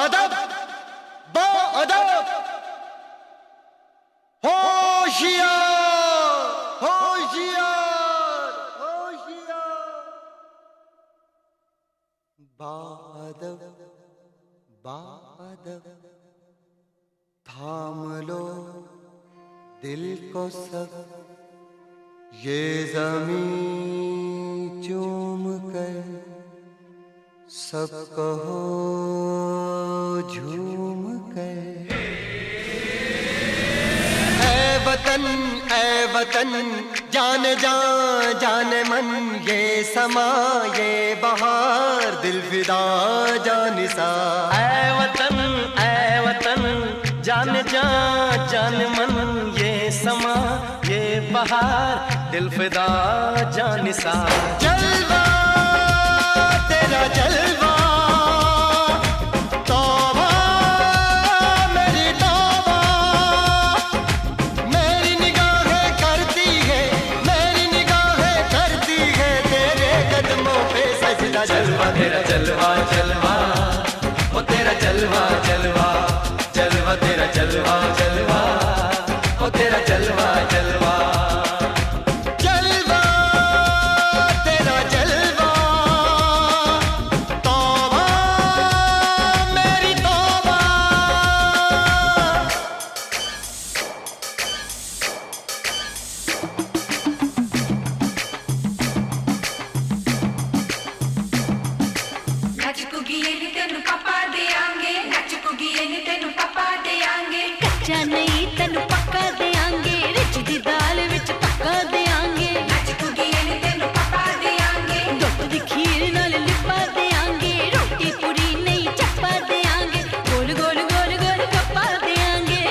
अदब बा अदब होशियार होशियार होशियार बा अदब थाम लो दिल को सब ये ज़मीं चूम कर सब कहो झूम कर ऐ वतन जान जान मन ये समा ये बहार दिल फिदा जानिसा ऐ वतन जान जान मन ये समा ये बहार दिल फिदा जानिसा जलवा तेरा जलवा तौबा मेरी तौबा मेरी निगाहें करती है तेरे कदमों पे सजदा जलवा तेरा जलवा जलवा ओ तेरा जलवा जलवा जलवा तेरा जलवा जलवा ओ तेरा जलवा जलवा जलवा तेरा जलवा तौबा मेरी तौबा कच्चा नहीं तेनू पक्का देंगे रिच दी दाल विच पक्का देंगे दुध दी खीर नाल लिपा देंगे रोटी पूरी नहीं चप्पा देंगे गोल गोल गोल गोल कप्पा देंगे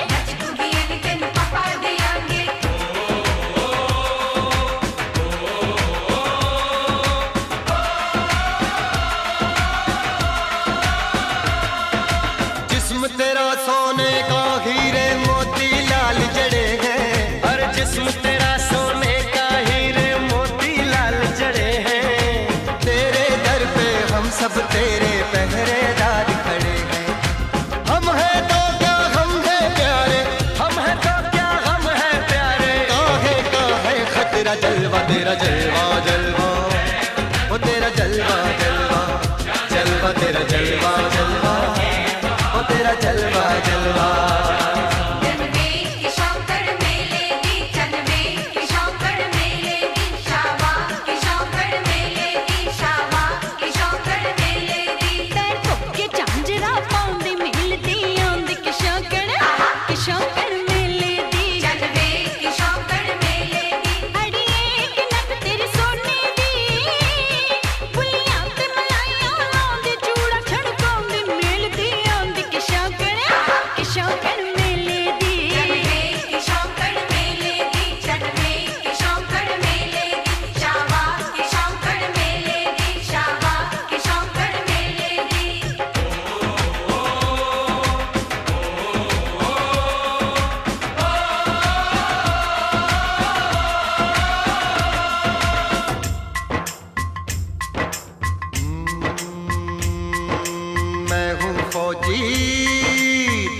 जिस्म तेरा सोने का हीरे मोती लाल जड़े हैं और जिस्म तेरा सोने का हीरे मोती लाल जड़े हैं तेरे दर पे हम सब तेरे पहरेदार खड़े हैं हम हैं तो क्या हम हैं प्यारे हम है तो क्या हम है प्यारे काहे खतरा जलवा तेरा जलवा जलवा ओ तेरा जलवा जलवा जलवा तेरा जलवा जलवा ओ तेरा जलवा जलवा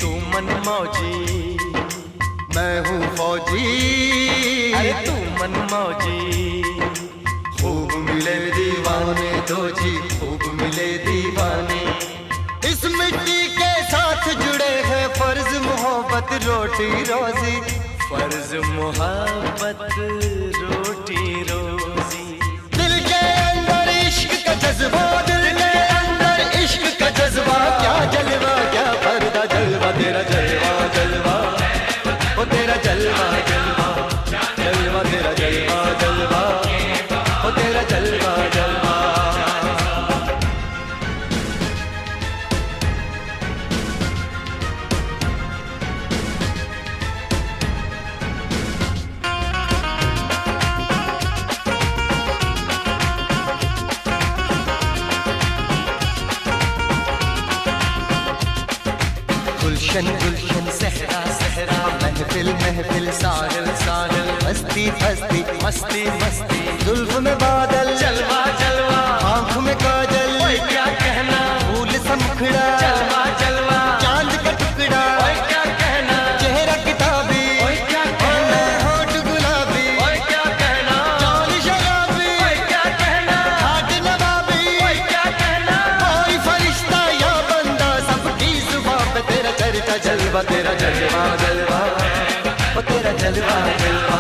तू मन मौजी मैं हूँ फौजी अरे तू मन मौजी खूब मिले दीवाने दो जी खूब मिले दीवाने इस मिट्टी के साथ जुड़े हैं फर्ज मोहब्बत रोटी रोजी फर्ज मोहब्बत रोटी रोजी दिल के अंदर इश्क का जज्बा दिल के अंदर इश्क का जज्बा क्या जलवा क्या पर्दा जलवा तेरा जलवा जलवा ओ तेरा जलवा जलवा जलवा तेरा जलवा जलवा ओ तेरा जलवा जलवा गुलशन गुलशन सहरा सहरा महफिल महफिल साहिल साहिल मस्ती मस्ती मस्ती मस्ती जुल्फ में बादल जलवा जलवा आँख में काजल क्या कहना फूल सा मुखड़ा जलवा जलवा जलवा तेरा जलवा जलवा, ओ तेरा जलवा जलवा,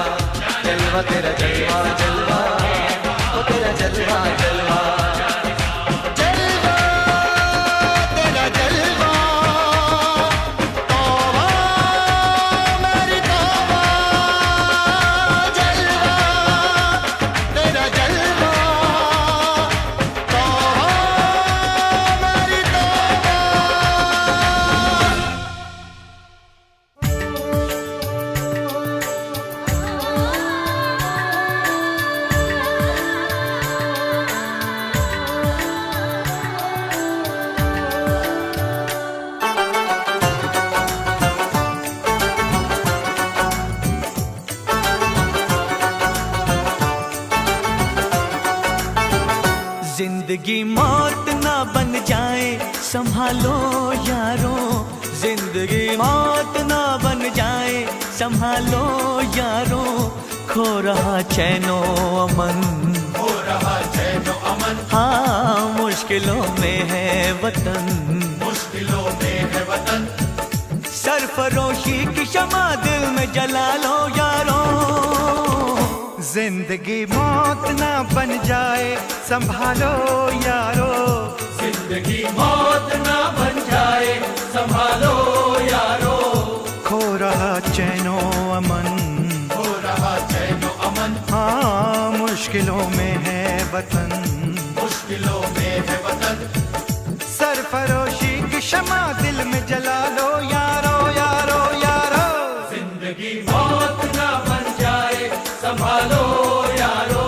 जलवा तेरा जलवा जलवा, ओ तेरा जलवा जलवा, जलवा तेरा जलवा, तौबा मेरी तौबा, जलवा तेरा जलवा, तौबा मेरी तौबा। जिंदगी मौत ना बन जाए संभालो यारो, जिंदगी मौत ना बन जाए संभालो यारो, खो रहा चैनो अमन, हो रहा चैनो अमन, हाँ मुश्किलों में है वतन, मुश्किलों में है वतन, सरफरोशी की शमा दिल में जला लो यारो। जिंदगी मौत ना बन जाए संभालो यारो, जिंदगी मौत ना बन जाए संभालो यारो, खो रहा चैनो अमन, हो रहा चैनो अमन, हाँ मुश्किलों में है वतन, मुश्किलों में है वतन, सरफरोशी की शमा दिल में जला लो यारो यारो यारो। जिंदगी मौत ना बन जाए संभालो यारो।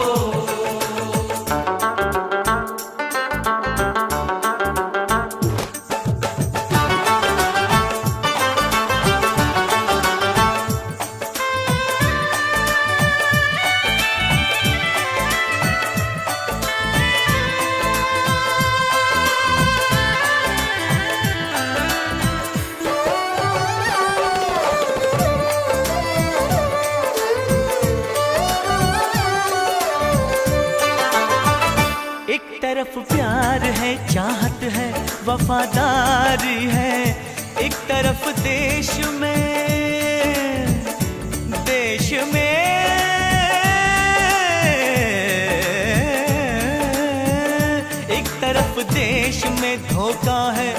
तरफ प्यार है, चाहत है, वफादारी है, एक तरफ देश में एक तरफ देश में धोखा है,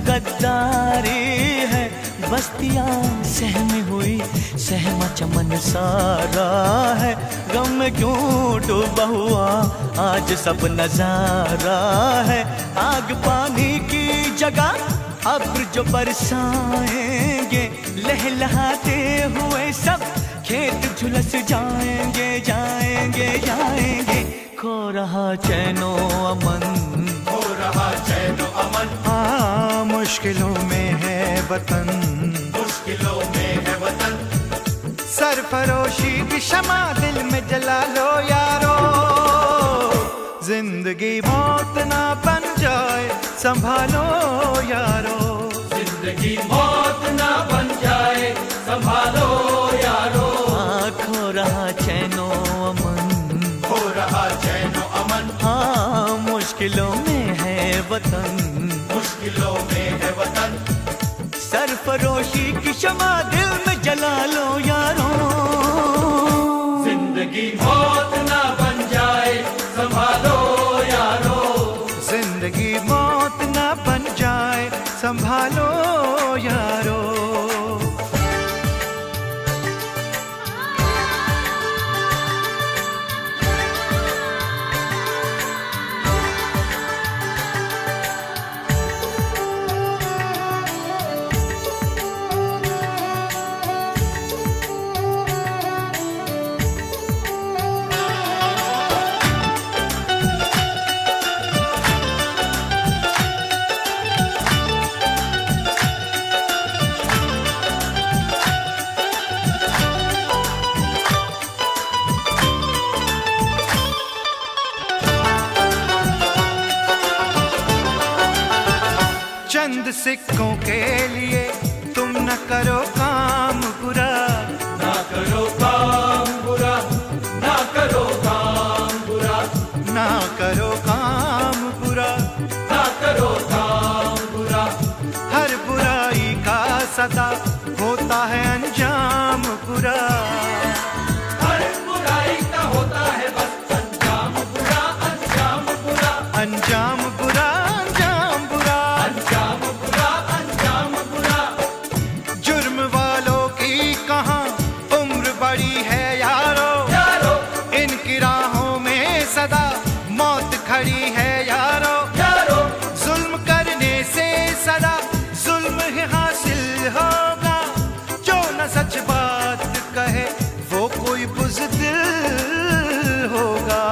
गद्दारी है, बस्तियां सहमी हुई, सहमा चमन सारा है, गम में क्यों डूबा हुआ आज सब नजारा है, आग पानी की जगह अब्र जो बरसाएंगे, लहलहाते हुए सब खेत झुलस जाएंगे जाएंगे जाएंगे, खो रहा चैनो अमन, हो रहा चैनो अमन, हाँ मुश्किलों में है वतन, मुश्किलों में है वतन, सरफरोशी की शमा दिल में जला लो यारो। जिंदगी मौत ना बन जाए संभालो यारो, जिंदगी मौत ना बन जाए संभालो यारो, खो रहा चैनो अमन, हो रहा चैनो अमन, हाँ मुश्किलों में है वतन, मुश्किलों में है वतन, सरफरोशी की शमा दिल में जला लो यारो। जिंदगी मौत ना बन जाए संभालो यारो, जिंदगी मौत ना बन जाए संभालो यारो। चंद सिक्कों के लिए तुम न करो काम बुरा, ना करो काम बुरा, ना करो काम बुरा, ना करो काम बुरा, ना करो काम बुरा, हर बुराई का सदा होता है अंजाम बुरा। हर बुराई का होता है बस अंजाम बुरा, अंजाम बुरा, अंजाम बुरा, अंजाम बुरा, अंजाम बुरा, अंजाम बुरा। जुर्म वालों की कहाँ उम्र बड़ी है यारो, यारो इनकी राहों में सदा मौत खड़ी है यारो, यारो जुल्म करने से सदा जुल्म ही हासिल होगा, जो न सच बात कहे वो कोई बुज़दिल होगा।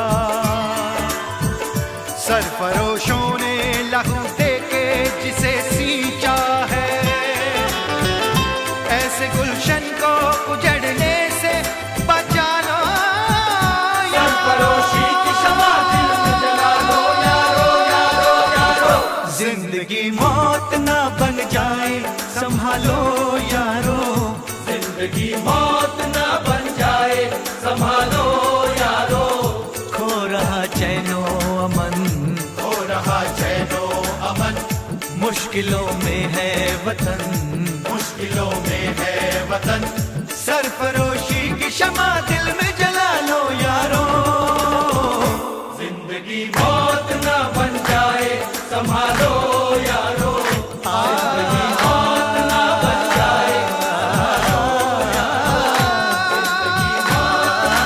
सरफरोशों ने लहू देके जिसे सींचा है, ऐसे गुलशन को उजड़ने से बचा लो सरफरोशी की शमा दिल में जला लो यारो, यारो, यारो। जिंदगी मौत ना बन जाए संभालो यारो, जिंदगी मौत ना बन जाए संभालो यारो। खो रहा चैनो अमन, हो रहा चैनो अमन, मुश्किलों में है वतन, मुश्किलों में है वतन। सरफरोशी की शमा दिल में जला लो यारो। जिंदगी मौत ना बन जाए संभालो यारो, जिंदगी मौत ना बन जाए संभालो यारो, जिंदगी मौत ना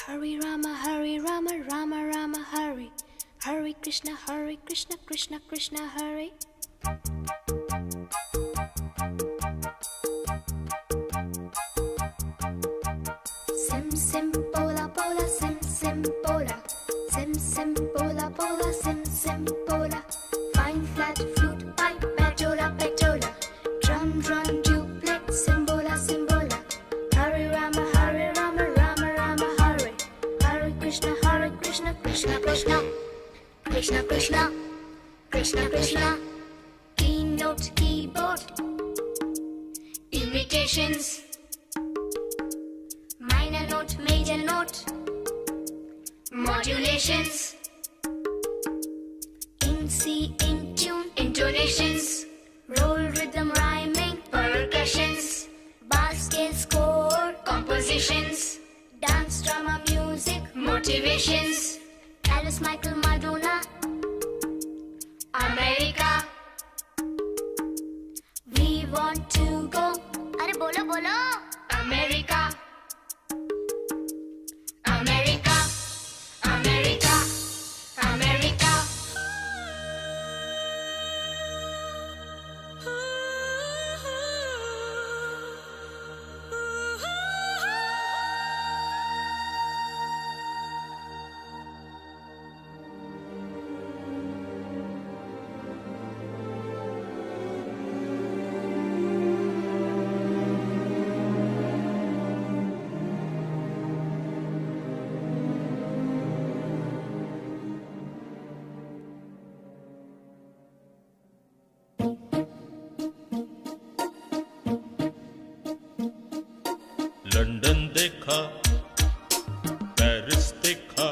Hare Rama, Hare Rama, Rama Rama, Hare Hare Krishna, Hare Krishna, Krishna Krishna, Hare. Sim sim pola pola, sim sim pola, sim sim pola pola, sim sim pola. Fine flat flute pipe, petola petola, drum drum duplex, simbola simbola. Hare Rama, Hare Rama, Rama Rama, Hare Hare Krishna, Hare Krishna, Krishna Krishna, Krishna Krishna, Krishna Krishna. Keynote keyboard, imitations. Minor note, major note, modulations. In C, in tune, intonations. Roll rhythm, rhyming, percussions. Bass scale, score, compositions. Dance, drama, music, motivations. Alice, Michael, Madonna, America. We want to go. अरे बोलो बोलो. America. America, America, America. London देखा, Paris देखा,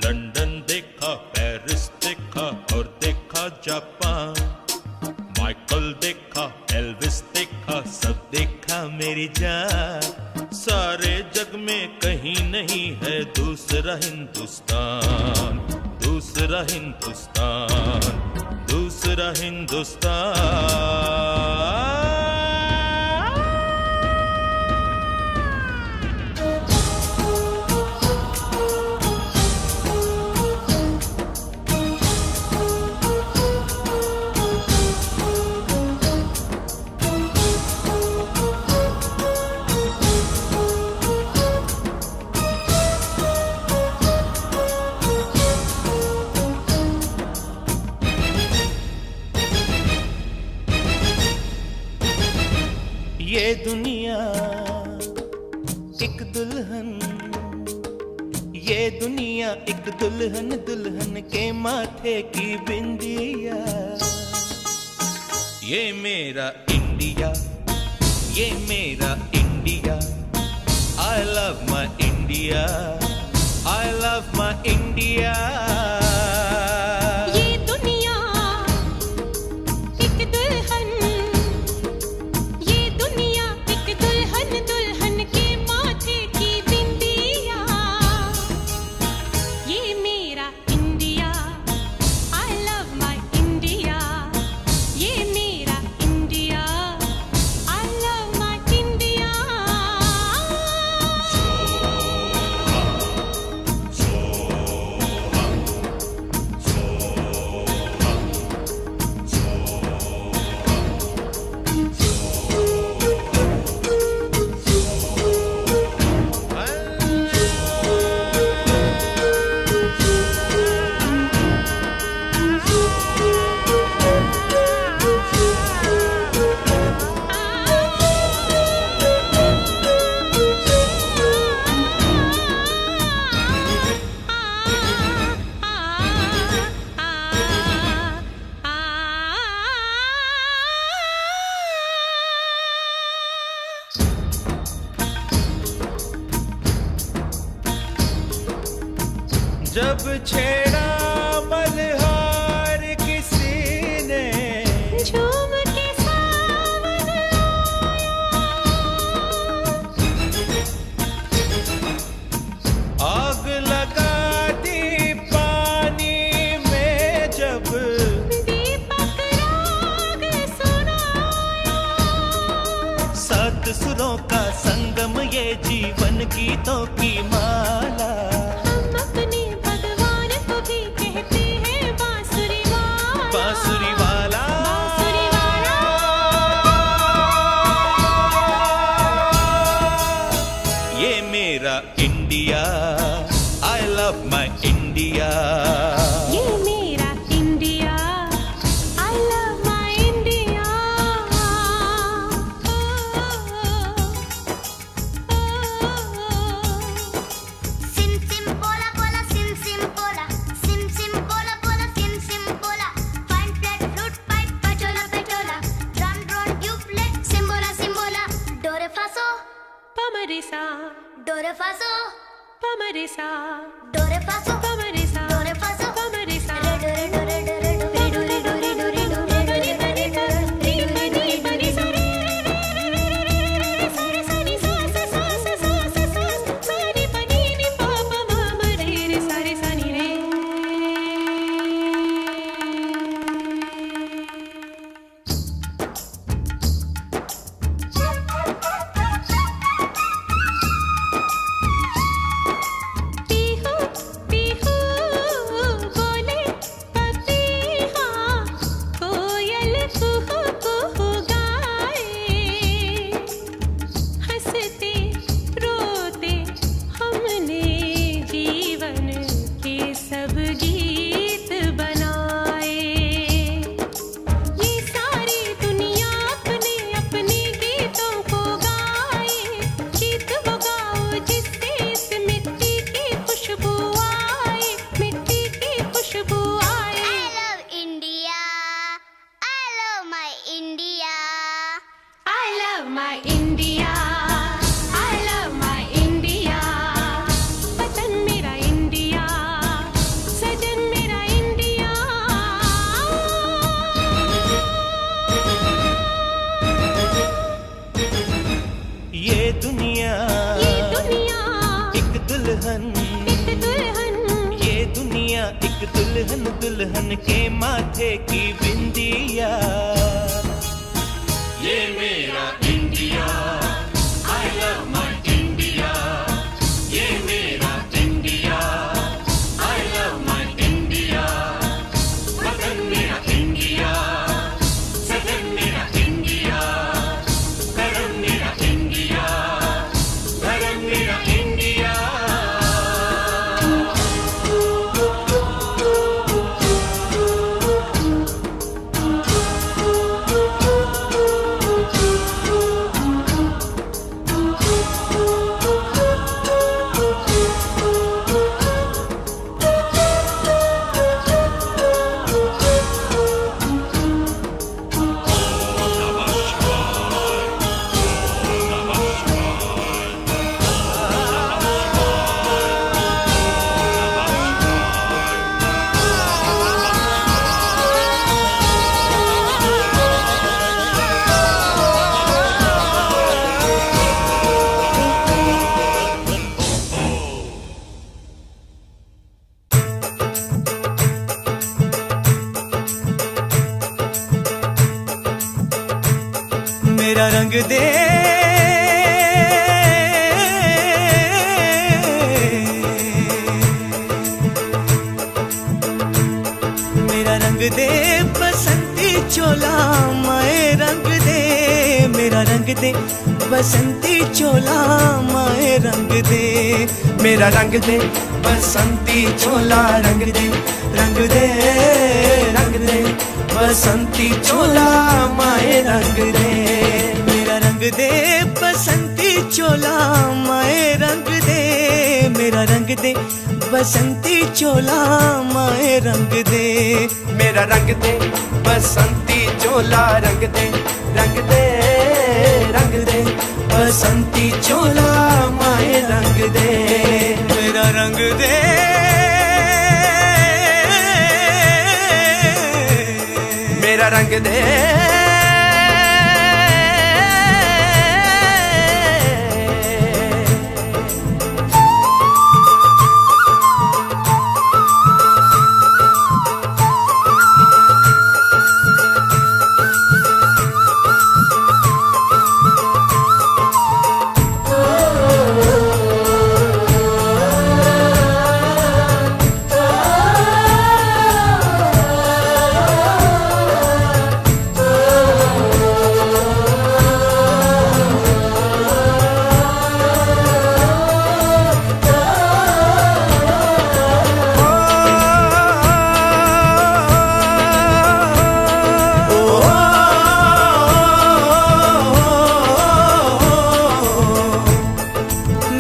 London देखा, Paris देखा और देखा Japan. Michael देखा, एल्विस देखा, सब देखा मेरी जान। सारे जग में कहीं नहीं है दूसरा हिंदुस्तान, दूसरा हिंदुस्तान, दूसरा हिंदुस्तान। दुनिया एक दुल्हन, दुल्हन के माथे की बिंदिया। ये मेरा इंडिया, ये मेरा India. I love my India, I love my India। ये दुनिया एक दुल्हन, ये दुनिया एक दुल्हन, दुल्हन के माथे की बिंदिया। ये मेरा India, I love my India। ये मेरा India, I love my India। जब छेड़ा मल्हार किसी ने, झूम के सावन आग लगा दी पानी में जब, दीपक राग सुनाया। सात सुरों का संगम ये जीवन गीतों की माला। हम अपने भगवान को भी कहते हैं बांसुरी वाला, बांसुरी वाला, बांसुरी वाला। ये मेरा India, I love my India। ये मेरा India, I love my India। Sim sim bola bola sim sim bola sim sim bola bola sim sim bola fine flat flute pipe pachola pachola drum drum duplet simbola simbola do re fa so पमरिसा, do re fa so पमरिसा, do re fa so पमरिसा, do re fa so पमरिसा। re do re do re do re do re do re do re do re do re do re do re do re do re do re परी सारी सारी सारी सास सास सास सास सारी पनी नी पापा मामा रे रे सारी सानी रे। पीहू पीहू बोले पपीहा, कोयल कुहू कुहू गाए। हंसते रोते हमने जीवन के सब गीत बनाए। ये सारी दुनिया अपने अपने गीतों को गाए। गीत वो गाओ जिससे इस मिट्टी की खुशबू आए, मिट्टी की खुशबू आए। I love India. I love my India. I love my India, I love my India। वतन मेरा इंडिया, सजन मेरा इंडिया। ये दुनिया एक दुल्हन, एक दुल्हन, ये दुनिया एक दुल्हन, दुल्हन के माथे की बिंदिया। ये मेरा India, I love my India। ये मेरा India, I love my India। वतन मेरा इंडिया, सजन मेरा इंडिया, करम मेरा इंडिया, धर्म मेरा इंडिया। आ मेरा रंग दे, मेरा रंग दे बसंती चोला माए रंग दे, मेरा रंग दे बसंती चोला माए रंग दे, मेरा रंग दे बसंती चोला रंग दे, रंग दे रंग दे बसंती चोला माए रंग दे, मेरा रंग दे बसंती चोला माए रंग दे, मेरा रंग दे बसंती चोला माए रंग दे, मेरा रंग दे बसंती चोला रंग दे, रंग दे रंग दे बसंती चोला माए रंग दे, मेरा रंग दे, मेरा रंग दे,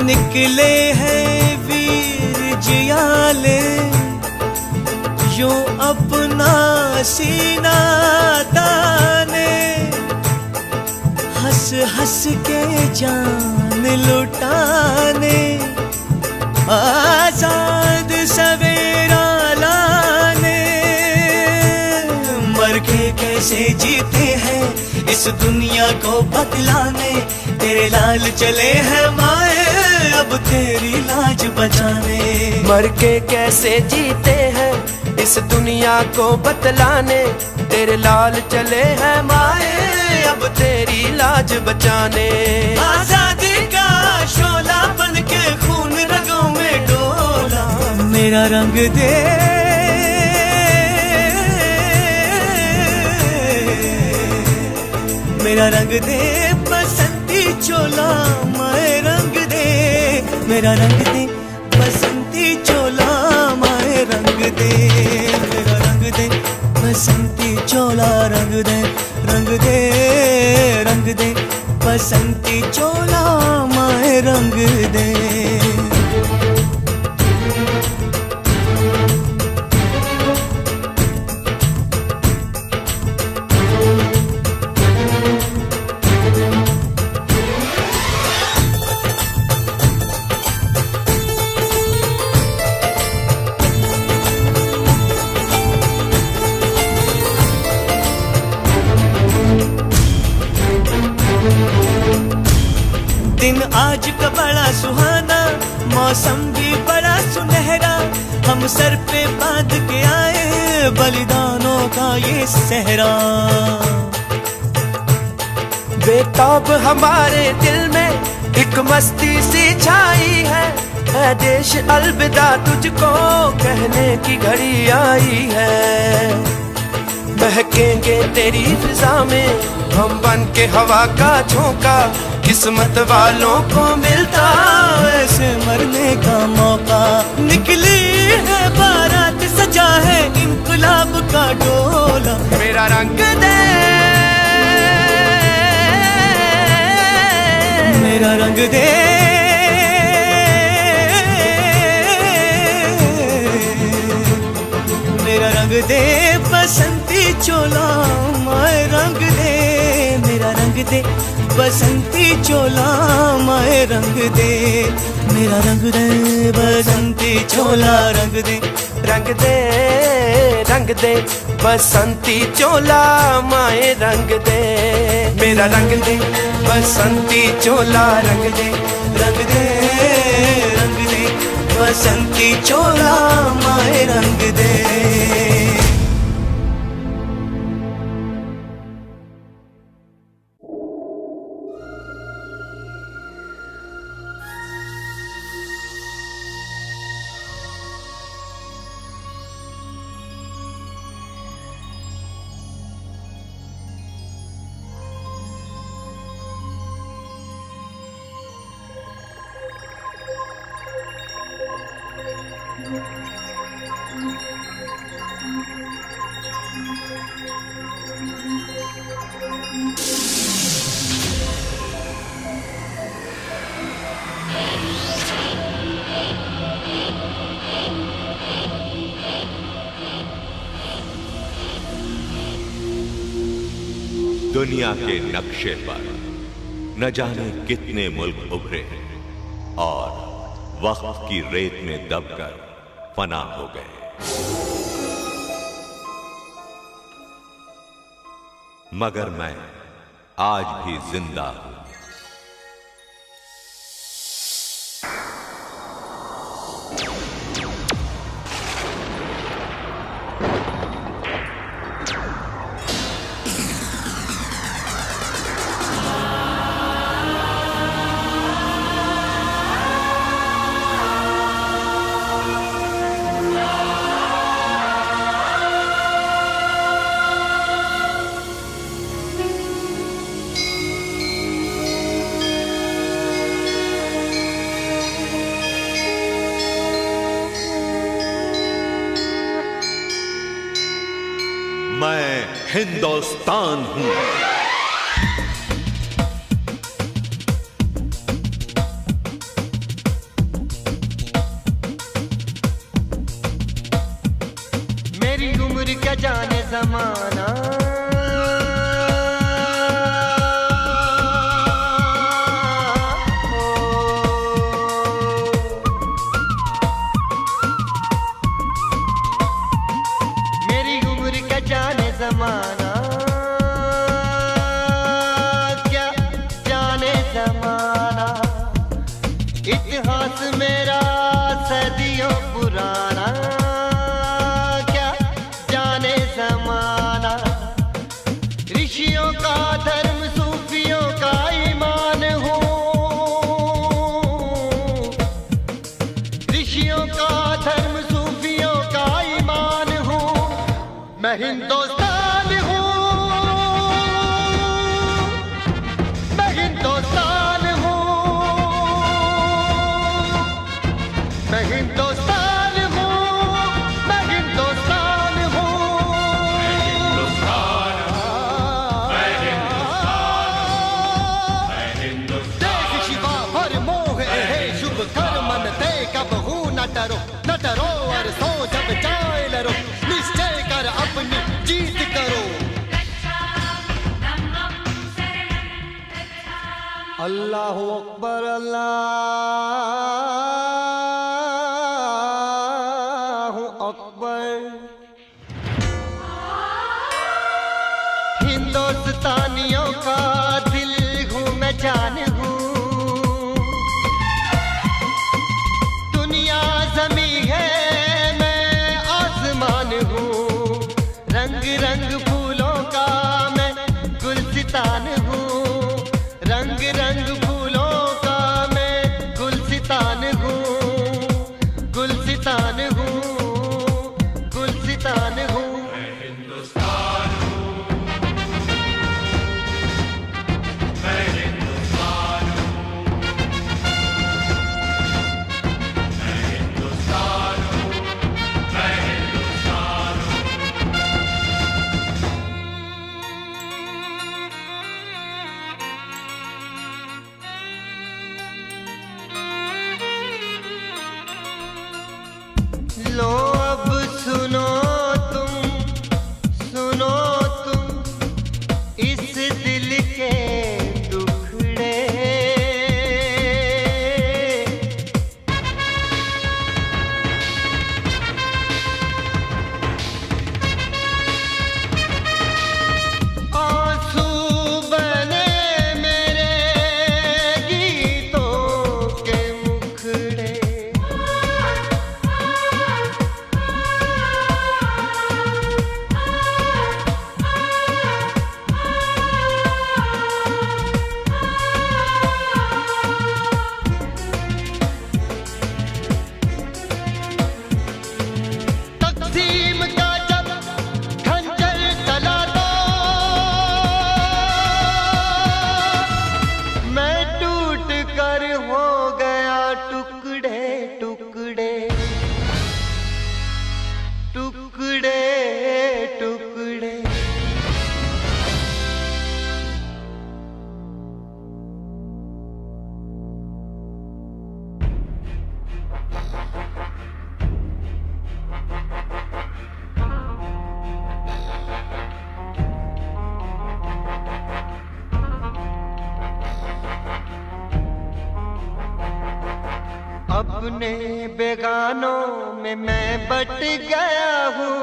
निकले हैं वीर जियाले यूं अपना सीना ताने, हंस हंस के जान लुटाने, आजाद सवेरा लाने, मर के कैसे जीते हैं इस दुनिया को बतलाने, तेरे लाल चले हैं माए अब तेरी लाज बचाने, मर के कैसे जीते हैं इस दुनिया को बतलाने, तेरे लाल चले हैं माए अब तेरी लाज बचाने, आजादी का शोला बन के खून रगों में डोला, मेरा रंग दे, मेरा रंग दे बसंती चोला माए रंग दे, मेरा रंग दे बसंती चोला माए रंग दे, मेरा रंग दे बसंती चोला रंग दे, रंग दे रंग दे बसंती चोला माए रंग दे। दिन आज का बड़ा सुहाना, मौसम भी बड़ा सुनहरा, हम सर पे बांध के आए बलिदानों का ये सहरा, बेताब हमारे दिल में एक मस्ती सी छाई है देश अलविदा तुझको कहने की घड़ी आई है, महकेंगे तेरी फिजा में हम बन के हवा का झोंका, किस्मत वालों को मिलता ऐसे मरने का मौका, निकली है बारात सजा है इंकलाब का डोला, मेरा रंग दे, मेरा रंग दे, मेरा रंग दे बसंती चोला माए रंग दे, मेरा रंग दे बसंती चोला माए रंग दे, मेरा रंग दे बसंती चोला रंग दे, रंग दे रंग दे बसंती चोला माए रंग दे, मेरा रंग दे बसंती चोला रंग दे, रंग दे रंग दे बसंती चोला माए रंग दे। दुनिया के नक्शे पर न जाने कितने मुल्क उभरे और वक्त की रेत में दबकर फना हो गए, मगर मैं आज भी जिंदा हूं। मैं हिंदुस्तान हूं। मेरी उम्र क्या जाने जमाना, जमाना क्या जाने जमाना, इतिहास मेरा सदियों पुराना, क्या जाने जमाना। ऋषियों का धर्म सूफियों का ईमान हो, ऋषियों का धर्म सूफियों का ईमान हो। मैं हिंदुस्तान न डरो और सो जब जाए लड़ो, निश्चय कर अपनी जीत करो। अल्लाहु अकबर अल्लाहु अकबर। हिंदुस्तानियों का दिल हूँ मैं, जान हूँ। ज़मीं है मैं आसमान हूँ, रंग रंग फूलों का मैं गुलसितान हूँ, रंग रंग फूलों का मैं गुलसितान हूँ, गुलसितान हूँ, गुलसितान हूँ। मैं हिंदुस्तान हूँ, मैं हिंदुस्तान हूँ, लो अब सुनो तुम इस दिल के टुकड़े। आंसू बने मेरे गीतों के मुखड़े। तक़सीम का जब खंजर चला तो मैं टूट कर हो गया टुकड़े टुकड़े, टुकड़े टुकड़े। अपने बेगानों में मैं बट गया हूँ,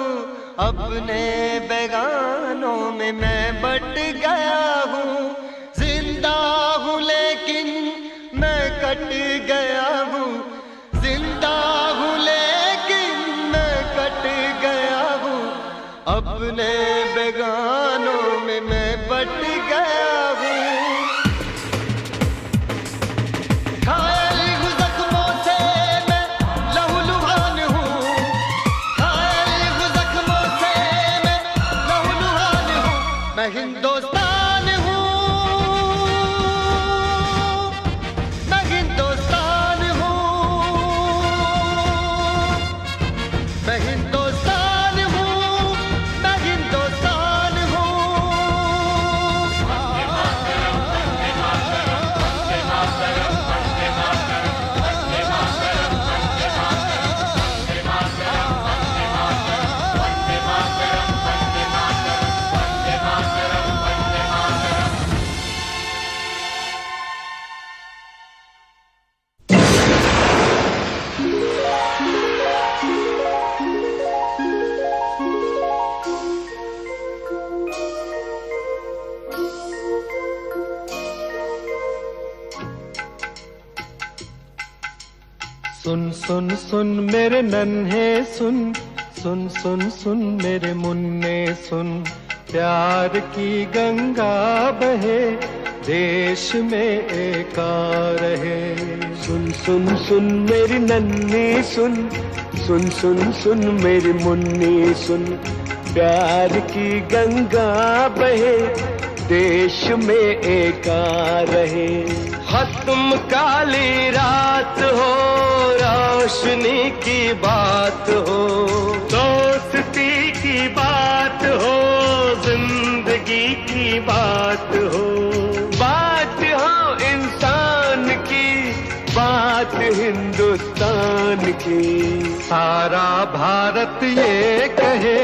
अपने बेगानों में मैं बट गया हूँ। जिंदा हूँ लेकिन मैं कट गया हूँ, जिंदा हूँ लेकिन मैं कट गया हूँ। अपने बेगानों में मैं बट गया हूँ। घायल हूँ जख्मों से मैं लहूलुहान हूँ, घायल हूँ जख्मों से मैं लहूलुहान हूँ। मैं हिंदुस्तान हूँ, मैं हिंदुस्तान हूँ, मैं हिंदुस्तान हूँ, मैं हिंदुस्तान हूँ। सुन सुन सुन मेरे नन्हे सुन, सुन सुन सुन मेरे मुन्ने सुन। प्यार की गंगा बहे देश में एकार है। सुन सुन सुन मेरी नन्ही सुन, सुन सुन सुन मेरी मुन्नी सुन। प्यार की गंगा बहे देश में एकार है। खत्म काली रात हो, रोशनी की बात हो, दोस्ती की बात हो, जिंदगी की बात हो। बात हो इंसान की, बात हिंदुस्तान की। सारा भारत ये कहे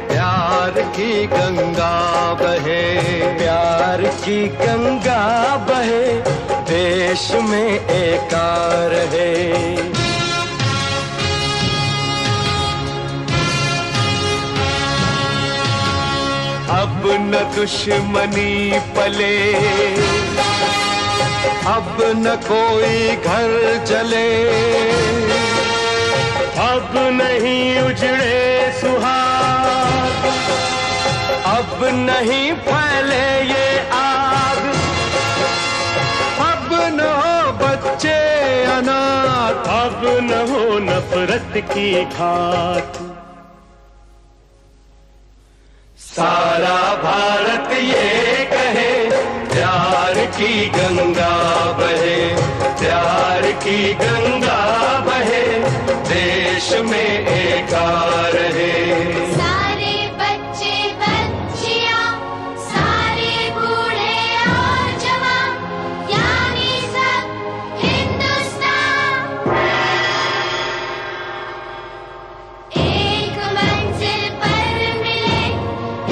प्यार की गंगा बहे, प्यार की गंगा बहे देश में एकार है। अब न दुश्मनी पले, अब न कोई घर जले, अब नहीं उजड़े सुहाग, अब नहीं फैले ये आग। अब न हो बच्चे अनाथ, अब न हो नफरत की खाक। सारा भारत ये कहे प्यार की गंगा बहे, प्यार की गंगा बहे देश में एकार है। सारे बच्चे बच्चियां, सारे बूढ़े और जवान, यानी सब हिंदुस्तान। एक मंजिल पर मिले,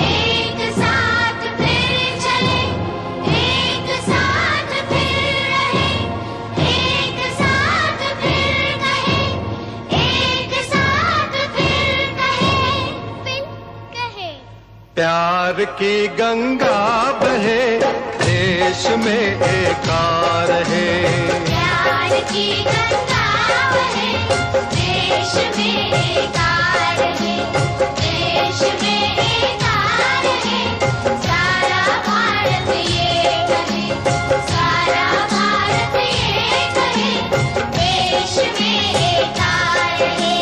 एक साथ फिर चले, एक साथ फिर रहे, एक साथ फिर कहे, एक साथ फिर कहे। प्यार की गंगा बहे देश में एकार है। प्यार की गंगा बहे देश में एकार है, देश में एकार है। सारा भारत ये कहे, सारा भारत ये कहे, देश में एकार है।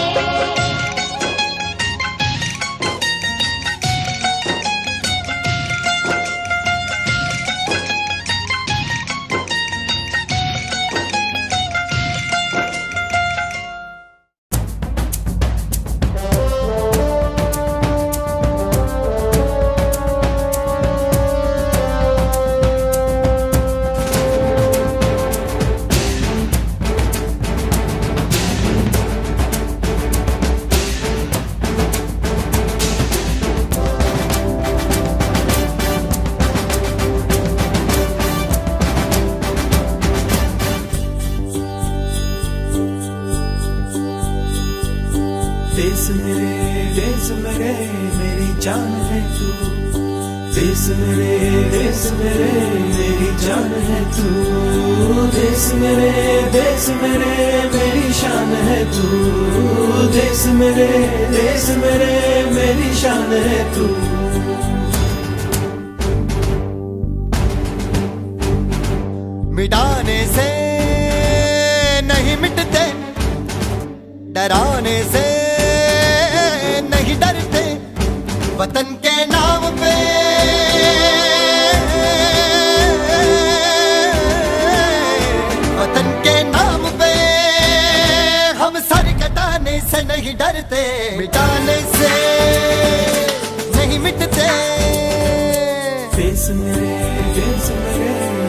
देश मेरे मेरी जान है तू, देश मेरे मेरी जान है तू, देश मेरे मेरी शान है तू, देश मेरे मेरी शान है तू। मिटाने से नहीं मिटते, डराने से नहीं डरते, वतन के नाम पे वतन के नाम पे हम सर कटाने से नहीं डरते, मिटाने से नहीं मिटते। देश मेरे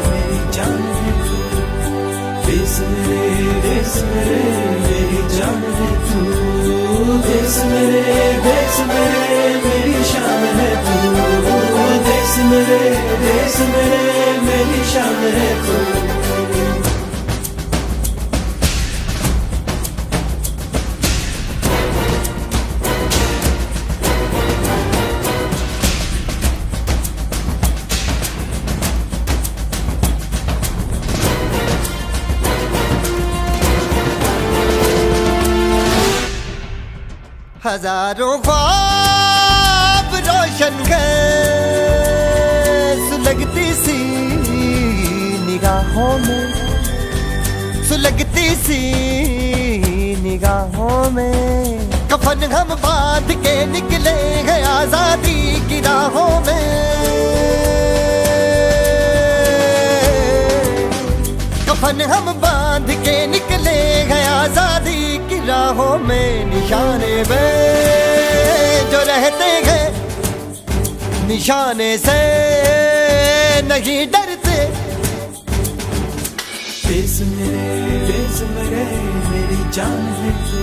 मेरी जान है तू, देश मेरे मेरी जान है तू, देश मेरे मेरी शान है तू, देश मेरे मेरी शान है तू। हजारों ख्वाब रोशन गए सुलगती सी निगाहों में, सुलगती सी निगाहों में, कफन हम बांध के निकले हैं आजादी की राहों में, कफन हम बांध के निकले हैं आजादी की राहों में, निशाने पे जो रहते हैं निशाने से नहीं डरते। देश मेरे मेरी जान है तू,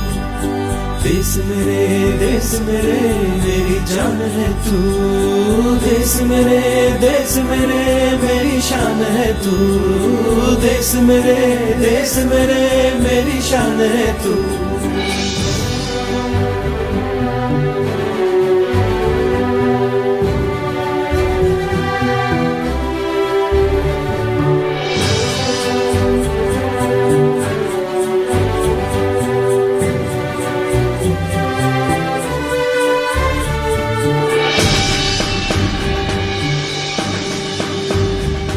देश मेरे मेरी जान है तू, देश मेरे मेरी शान है तू, देश मेरे मेरी शान है तू।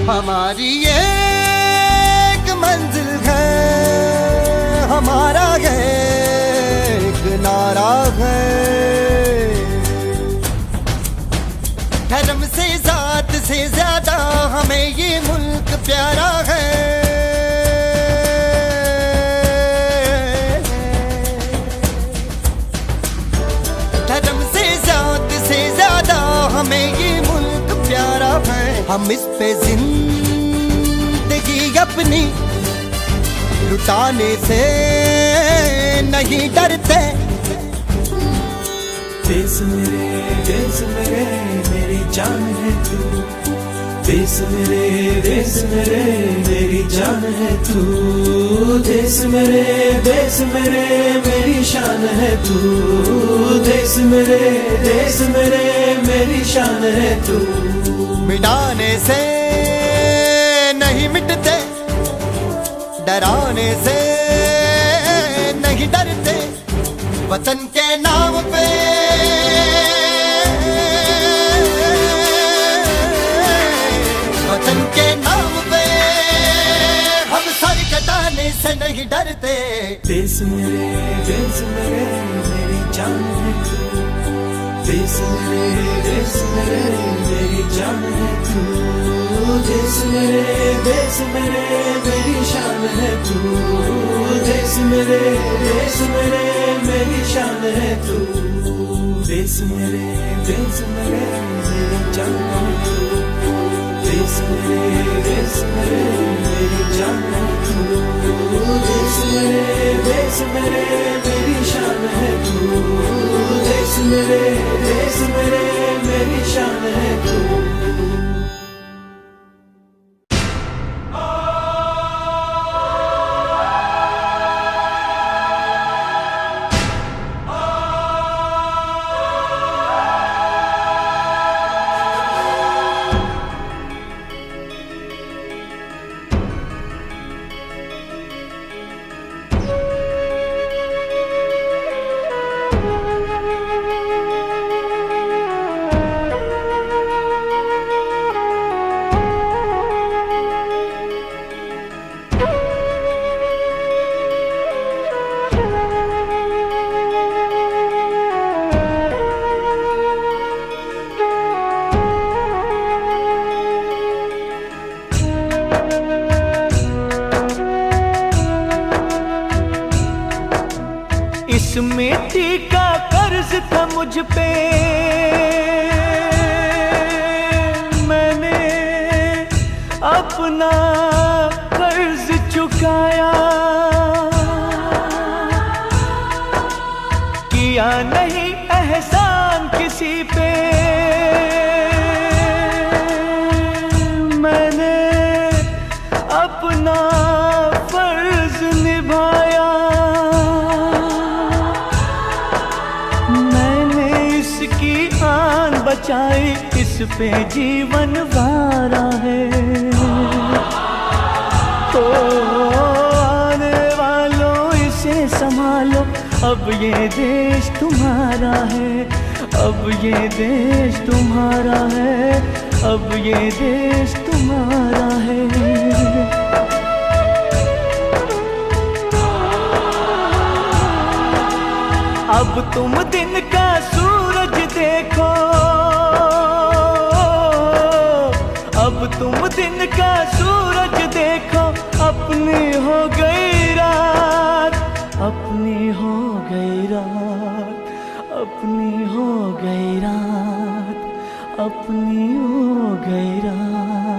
हमारी एक मंजिल है, हमारा एक नारा है, धर्म से जात से ज्यादा हमें ये मुल्क प्यारा है, धर्म से जात से ज्यादा हमें ये मुल्क प्यारा है। हम इस पे जिंदगी अपनी लुटाने से नहीं डरते। देश मेरे मेरी जान है तू, देश मेरे मेरी जान है तू, देश मेरे मेरी शान है तू, देश मेरे मेरी शान है तू। मिटाने से नहीं मिटते, डराने से नहीं डरते, वतन के नाम पे वतन के नाम पे हम सर कटाने से नहीं डरते। देश मेरे मेरी जान है तू, देश मेरे मेरी जान है तू, देश मेरे मेरी शान है तू, देश मेरे मेरी शान है तू। देश मेरे मेरी जान है तू, देश मेरे मेरी जान है तू, देश मेरे मेरी शान है तू, देश मेरे मेरी शान है तू। पे मैंने अपना कर्ज चुकाया, किया नहीं एहसान किसी पे मैंने अपना फर्ज निभाया। मैंने इसकी आन बचाई, इस पे जीवन वारा है। तो आने वालों इसे संभालो, अब ये देश तुम्हारा है, अब ये देश तुम्हारा है, अब ये देश तुम्हारा है। अब तुम दिन का सूरज देखो, अब तुम दिन का सूरज देखो, अपनी हो गई रात, अपनी हो गई रात, अपनी हो गई रात, अपनी हो गई रात।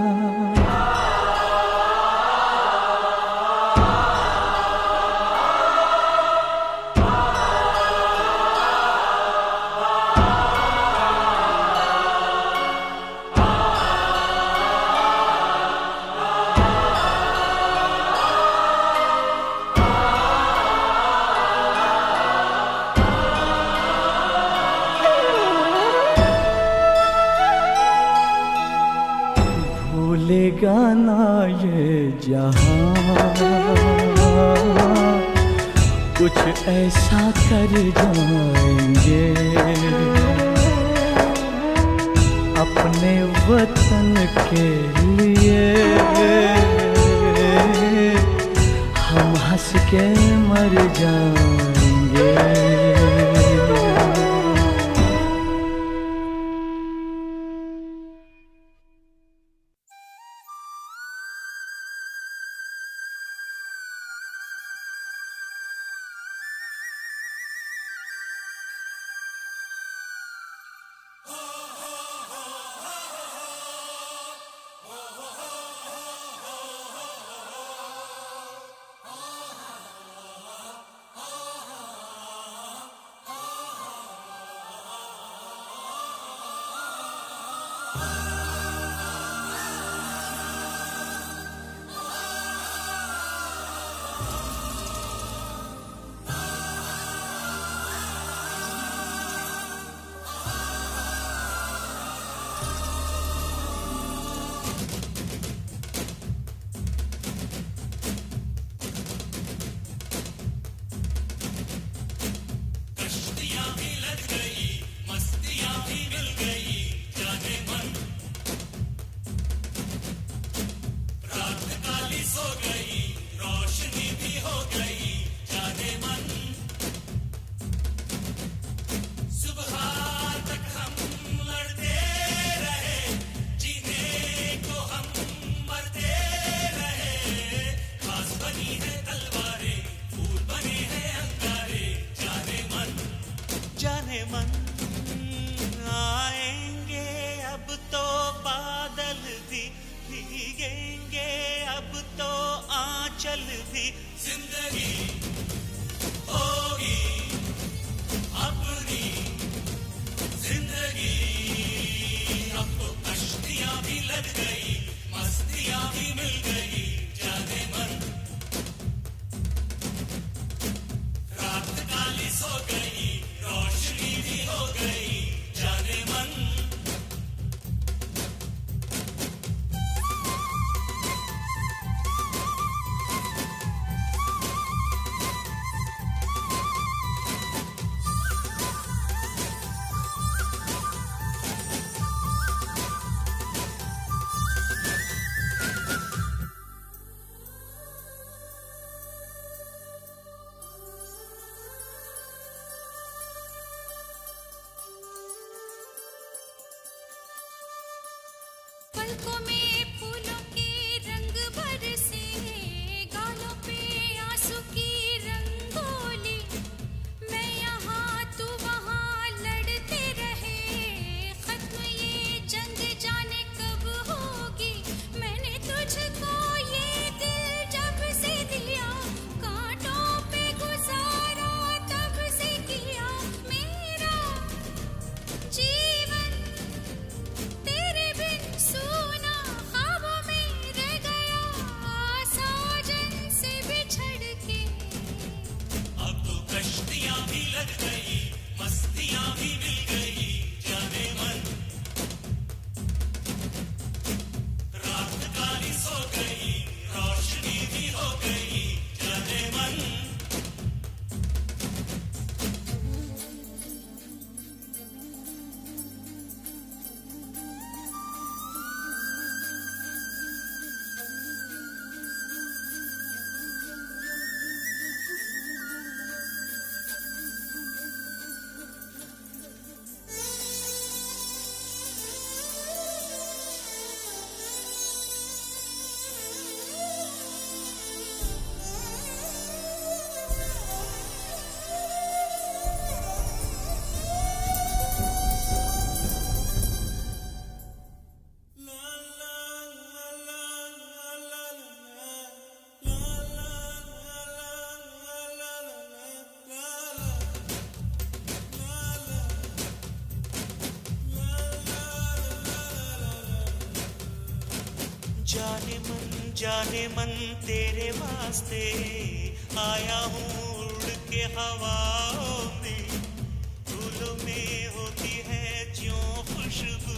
भूलेगा ना ये जहां, कुछ ऐसा कर जाएंगे, अपने वतन के लिए हम हंस के मर जाएंगे। जाने मन तेरे वास्ते आया हूँ उड़ के हवाओं में, फूलों में होती है ज्यों खुशबू,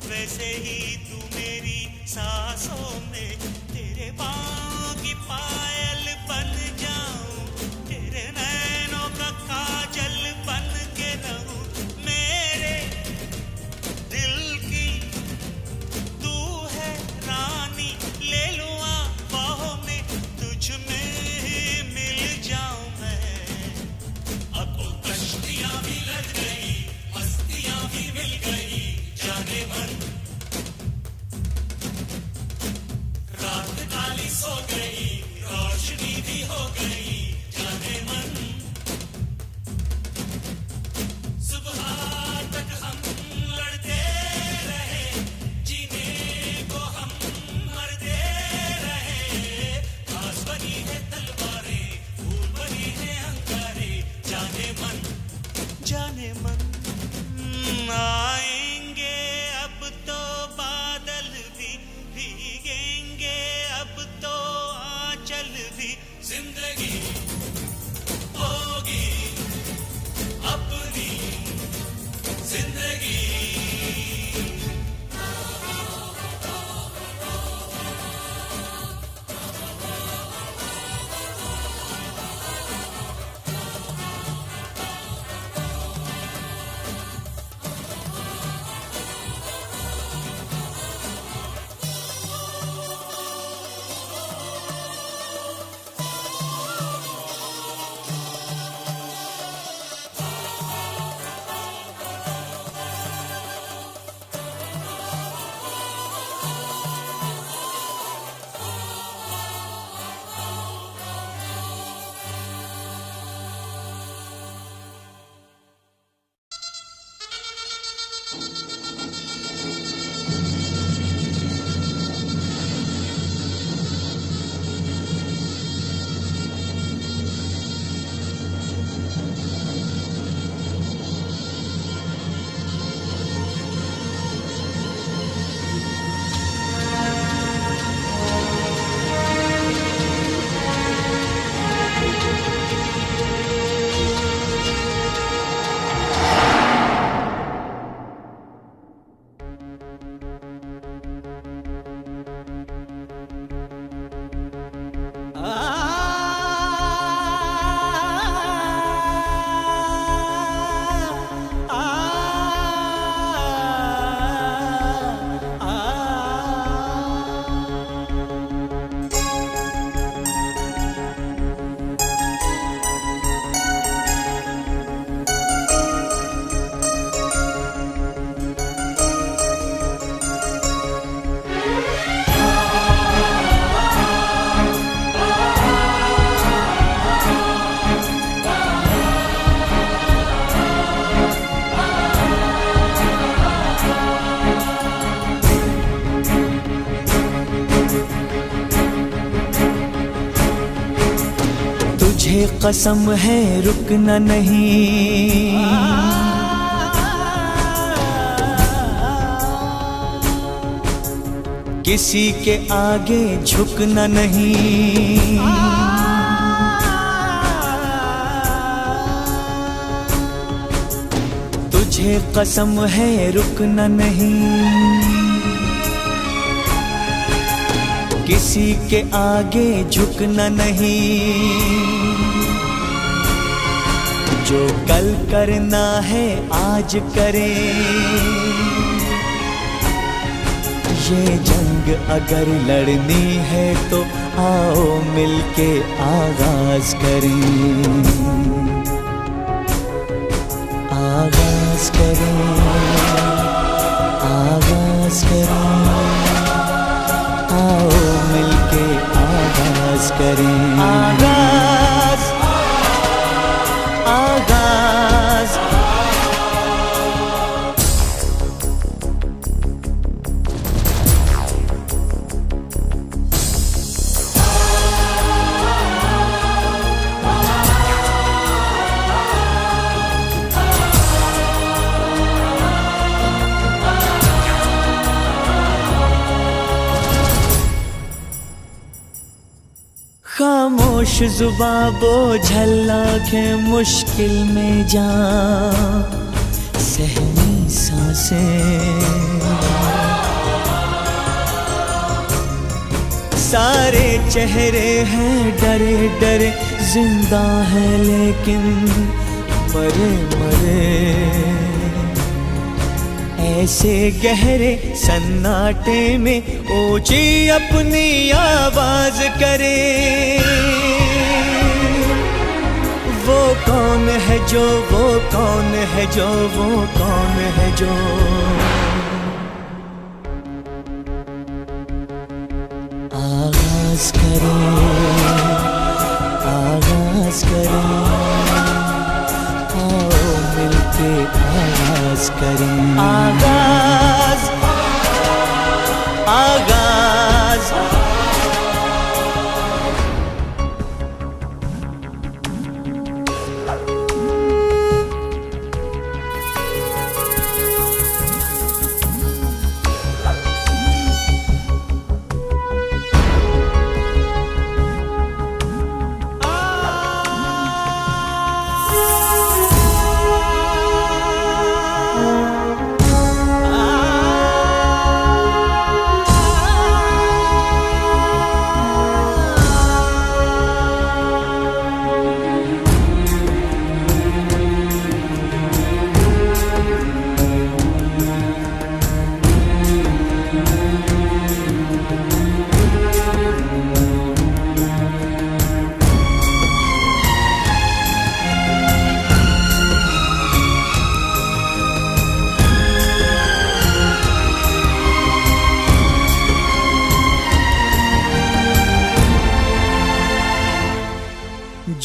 वैसे ही तू मेरी सांसों में, तेरे पाँव की पायल बन जाऊं, तेरे नैनों का काजल बन के रहूं, मेरे दिल की तू है रानी, ले लूं बाहों में, तुझ में ही मिल जाऊं मैं। अब तो कश्तियां भी लग गई, मस्तियां भी मिल गई, जाने मन रात काली सो गई, रोशनी भी हो गई, जाने मन सुबह तक हम लड़ते रहे, जीने को हम मरते रहे, घास बनी है तलवारें, फूल बनी है अंगारे, जाने मन आएंगे अब तो बादल भी भीगेंगे, अब तो आंचल भी, जिंदगी होगी अपनी जिंदगी। कसम है रुकना नहीं, किसी के आगे झुकना नहीं, तुझे कसम है रुकना नहीं, किसी के आगे झुकना नहीं, जो कल करना है आज करें, ये जंग अगर लड़नी है तो आओ मिलके आगाज करें, आगाज करें, आगाज करें, आओ मिलके आगाज करें, आगाज आगाज। खामोश जुबां बोझल आँखें मुश्किल में जा सहमी सांसें सारे चेहरे हैं डरे डरे जिंदा है लेकिन मरे मरे ऐसे गहरे सन्नाटे में ऊंची अपनी आवाज करे वो कौन है जो वो कौन है जो वो कौन है जो आगाज करे आगाज करे आओ मिलके आगाज करें आगाज आगाज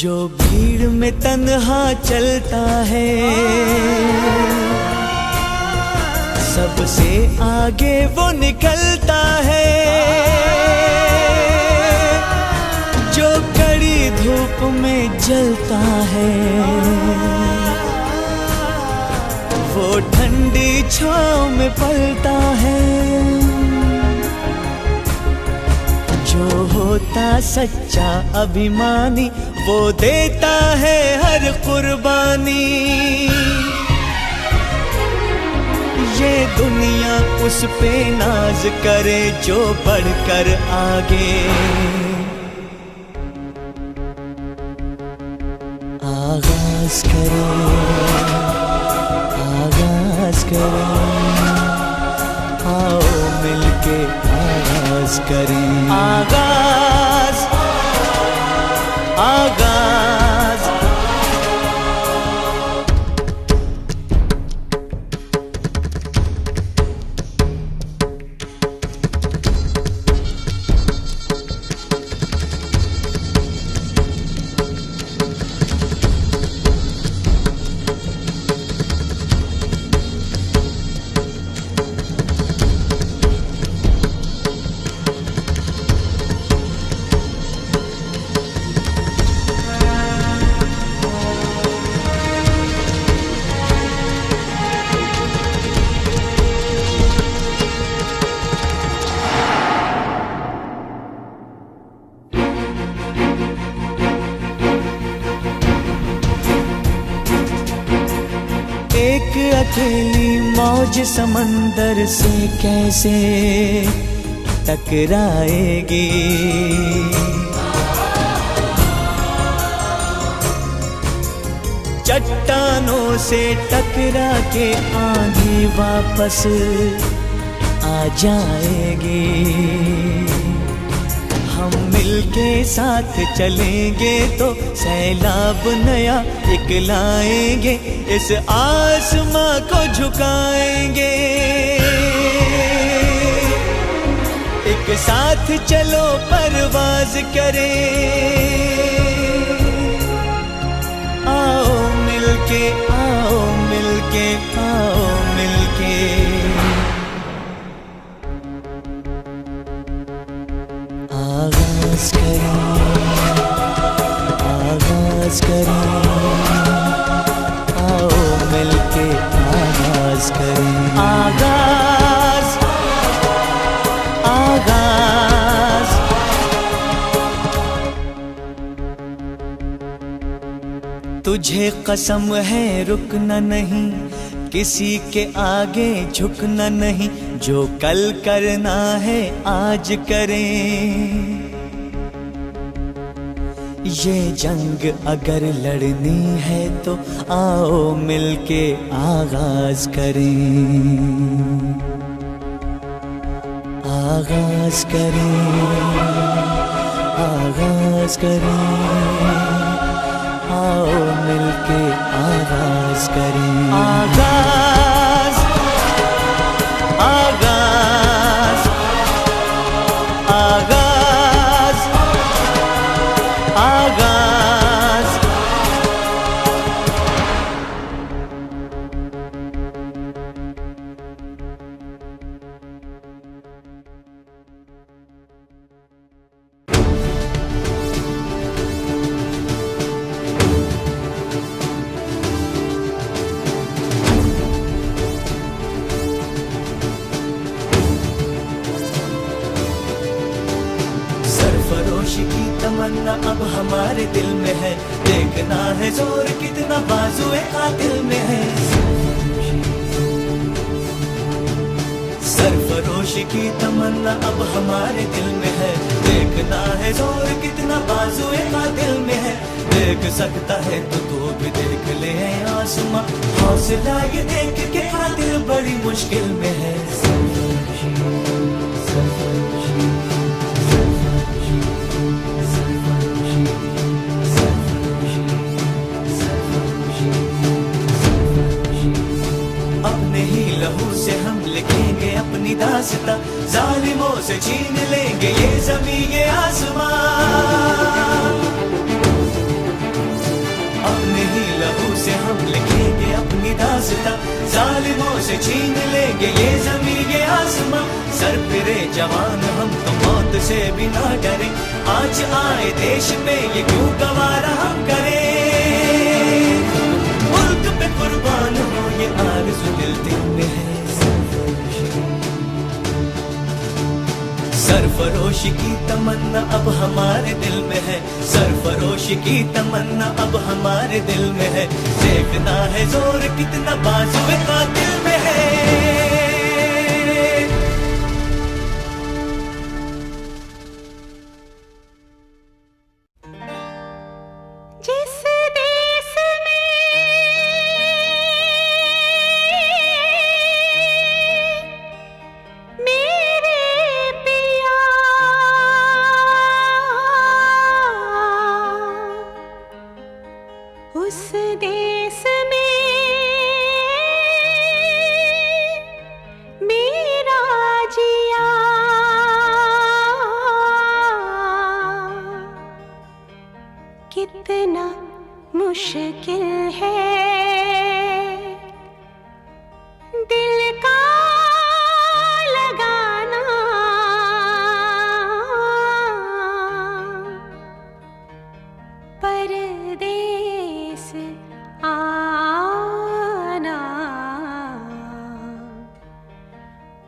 जो भीड़ में तन्हा चलता है सबसे आगे वो निकलता है जो कड़ी धूप में जलता है वो ठंडी छांव में पलता है जो होता सच्चा अभिमानी वो देता है हर कुर्बानी ये दुनिया उस पे नाज करे जो बढ़कर आगे आगाज करे आगाज करे आओ मिलके आगाज करें आगाज आगाज एक अकेली मौज समंदर से कैसे टकराएगी चट्टानों से टकरा के आंधी वापस आ जाएगी हम मिलके साथ चलेंगे तो सैलाब नया इकलाएंगे इस आसमां को झुकाएंगे एक साथ चलो परवाज करें आओ मिलके आओ मिलके आओ मिलके आगाज करें आगाज करें आओ मिलके आगाज करें आगाज आगाज तुझे कसम है रुकना नहीं, किसी के आगे झुकना नहीं, जो कल करना है आज करें। ये जंग अगर लड़नी है तो आओ मिलके आगाज करें, आगाज करें, आगाज करें, आओ मिलके आगाज करें। आगाज, आगाज, आगाज, आगाज। सरफरोशी की तमन्ना अब हमारे दिल में है, देखना है जोर कितना बाजुए कातिल में है। सरफरोशी की तमन्ना अब हमारे दिल में है, देखना है जोर कितना बाजुए कातिल में है। देख सकता है तो तू भी देख ले आसमां, हौसला ये देख के कातिल बड़ी मुश्किल में है। अपने ही लहू से हम लिखेंगे अपनी दास्तां, जालिमों से छीन लेंगे ये ज़मीं ये आसमां। अपने ही लहू से हम लिखेंगे अपनी दास्तां, जालिमों से छीन लेंगे ये ज़मीं ये आसमां। सर फिरे जवान हम तो मौत से भी ना डरे, आज आए देश पे ये क्यों गवारा हम करें। मुल्क पे कुर्बान हो ये आरज़ू दिल में है। सरफरोशी की तमन्ना अब हमारे दिल में है, सरफरोशी की तमन्ना अब हमारे दिल में है। देखना है जोर कितना बाजुए कातिल में है। जिस देश में मेरे पिया उस देश में मेरा जिया कितना मुश्किल है दिल का लगाना। परदेस आना,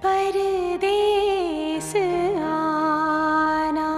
परदेस आना।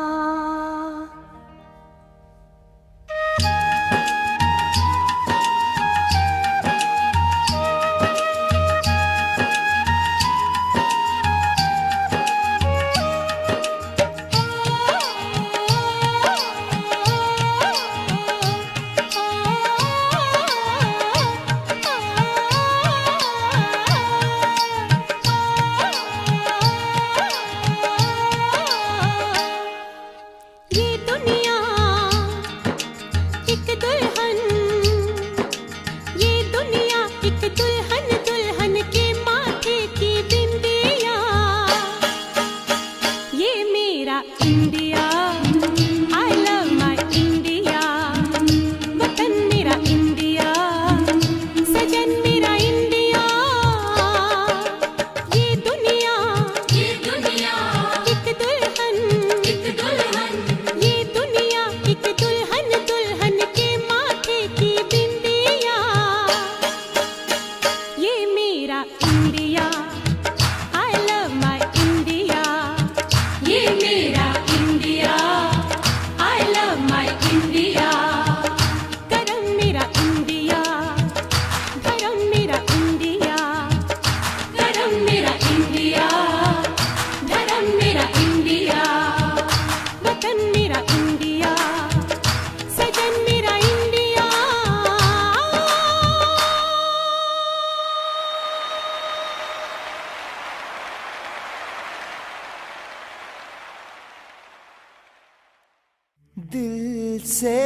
दिल से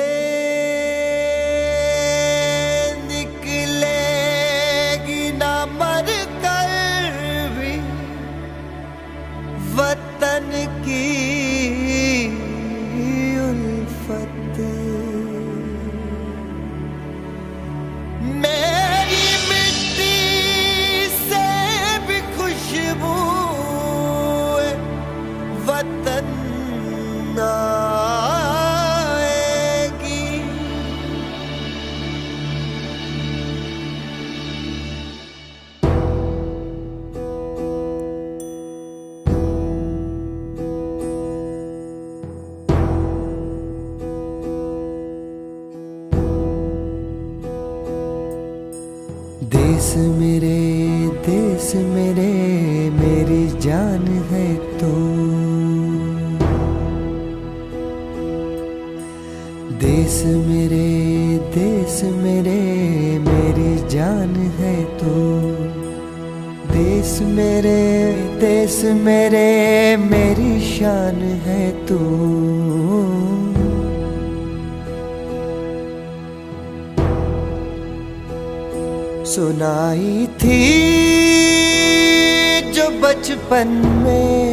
निकलेगी ना मर कर भी वतन की उल्फत। मेरी मिट्टी से भी खुशबू वतन आएगी। देश मेरे मेरी जान है तो। देश मेरे मेरी जान है तो। देश मेरे मेरी शान है तो। सुनाई थी जो बचपन में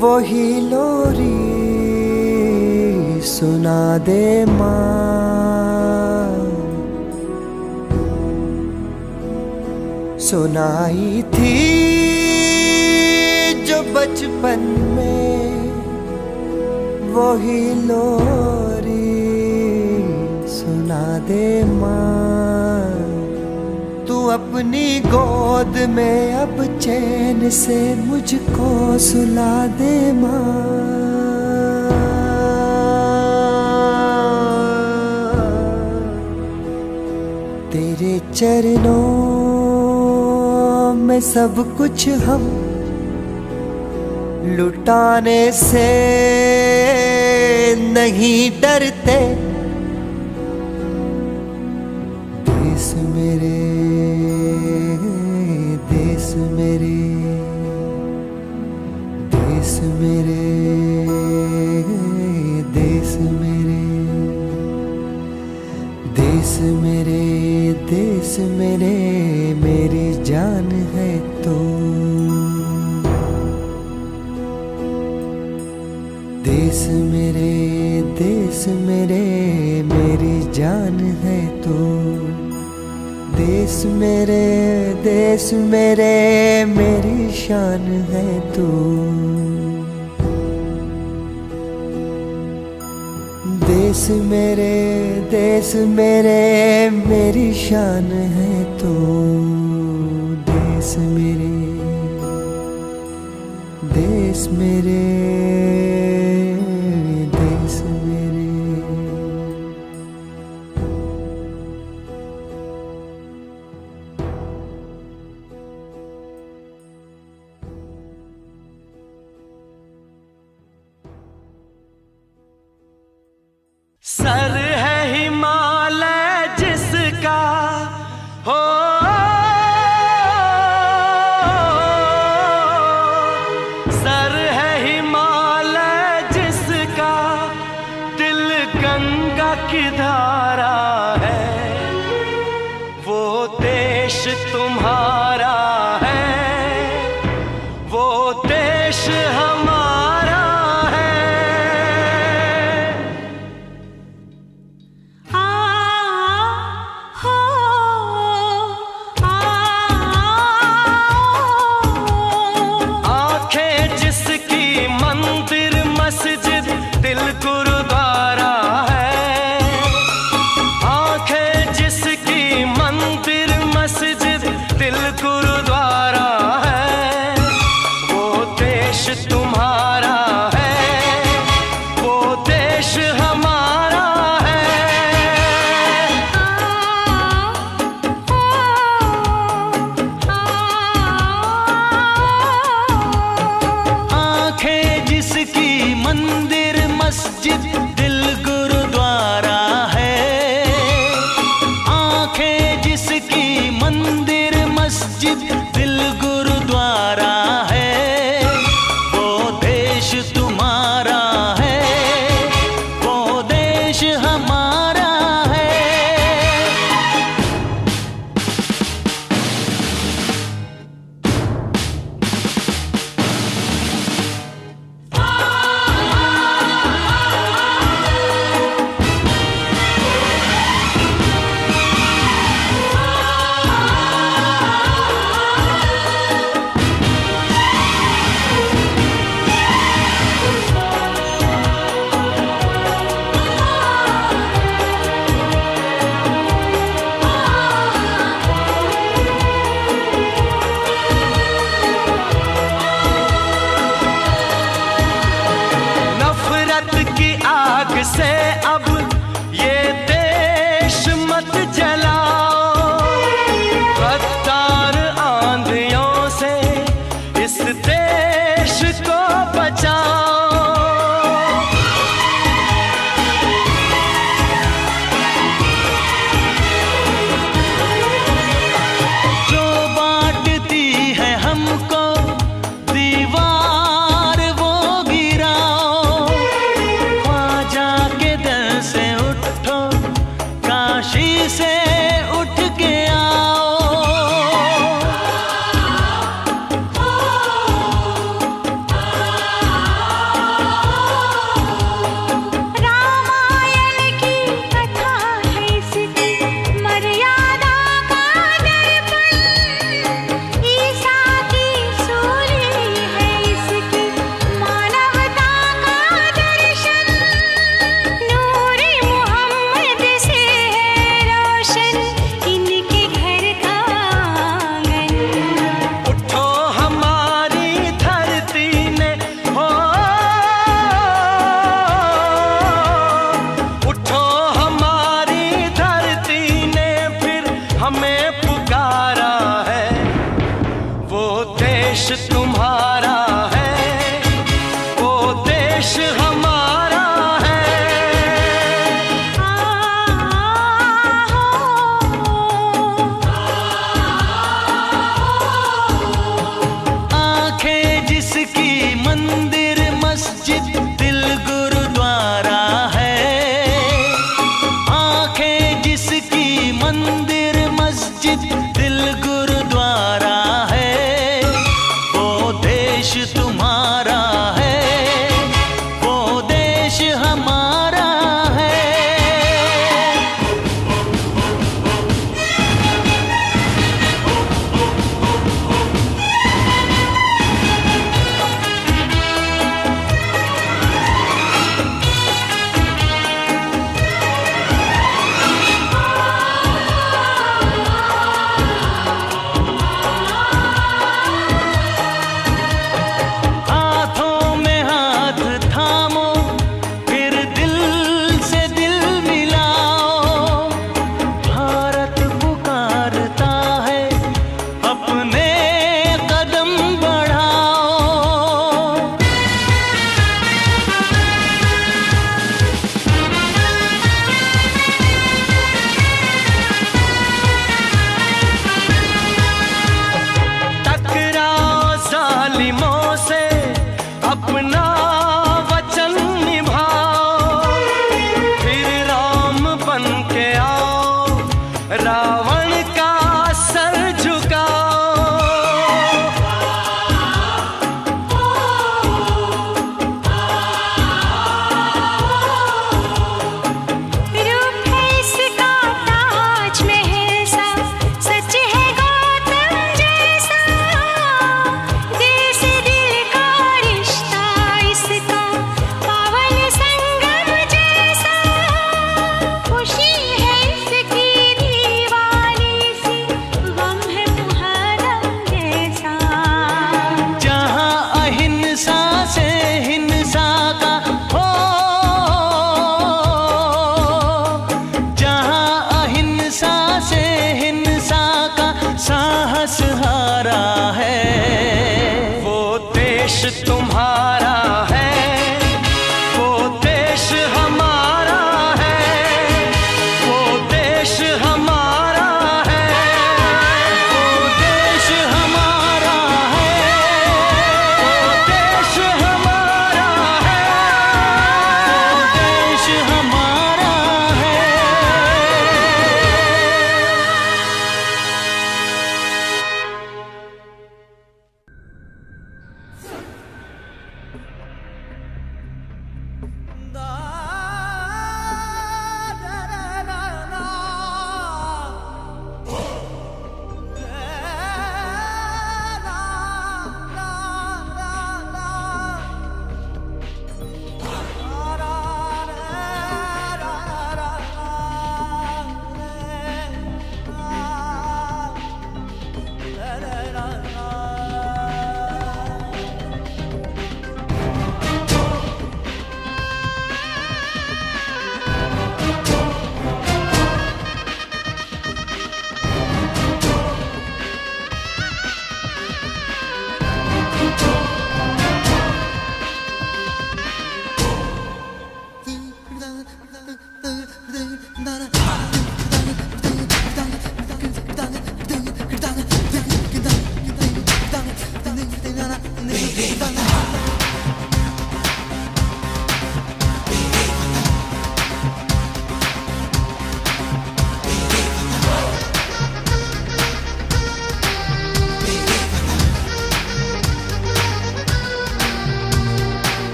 वही लोरी सुना दे माँ। सुनाई थी जो बचपन में वही लोरी सुना दे माँ। तू अपनी गोद में अब चैन से मुझको सुला दे माँ। तेरे चरणों में सब कुछ हम लुटाने से नहीं डरते। देश मेरे देश मेरे देश मेरे देश मेरे देश मेरे देश मेरे मेरी जान है तो। देश मेरे मेरी जान है तो। देश मेरे मेरी शान है तो। देश मेरे मेरी शान है तो। देश मेरे देश मेरे देश मेरे। सर है हिमालय जिसका हो, सर है हिमालय जिसका, दिल गंगा की धारा है। वो देश तुम्हारा है, वो देश हमारा है। आंखें जिसकी मंदिर मस्जिद दिल गुरुद्वारा है। आंखें जिसकी मंदिर मस्जिद दिल गुरुद्वारा है। वो देश तुम्हारा है, वो देश हमारा है। आंखें जिसकी मंदिर मस्जिद दिल गुरुद्वारा है। आंखें जिसकी मंदिर मस्जिद दिल गुरुद्वारा है। वो देश तुम्हारा है, देश तुम्हारा है, वो देश हमारा है। आंखें जिसकी मंदिर मस्जिद दिल गुरुद्वारा है, आंखें जिसकी मंदिर मस्जिद दिल गुरुद्वारा है, वो देश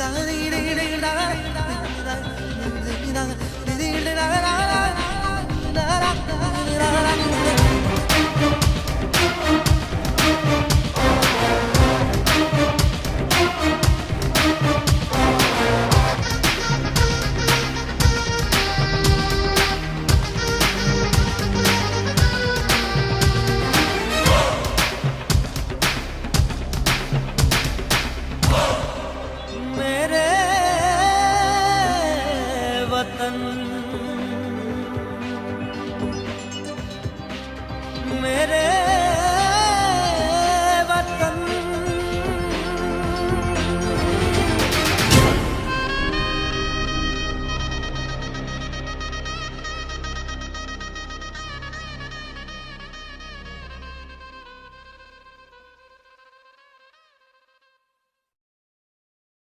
da